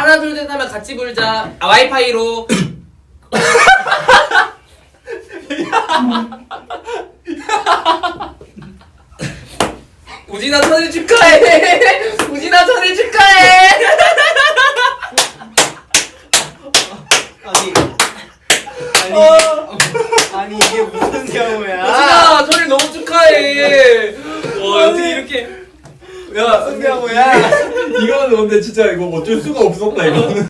하나 둘 셋 하면 같이 불자. 아 와이파이로. 우진아 천일 축하해. 우진아 천일 축하해. 아니 이게 무슨 경우야? 우진아 천일 너무 축하해. 와 어떻게 이렇게. 야 무슨 경우야? 이거는 근데 진짜 이거 어쩔 수가 없었다 이거는.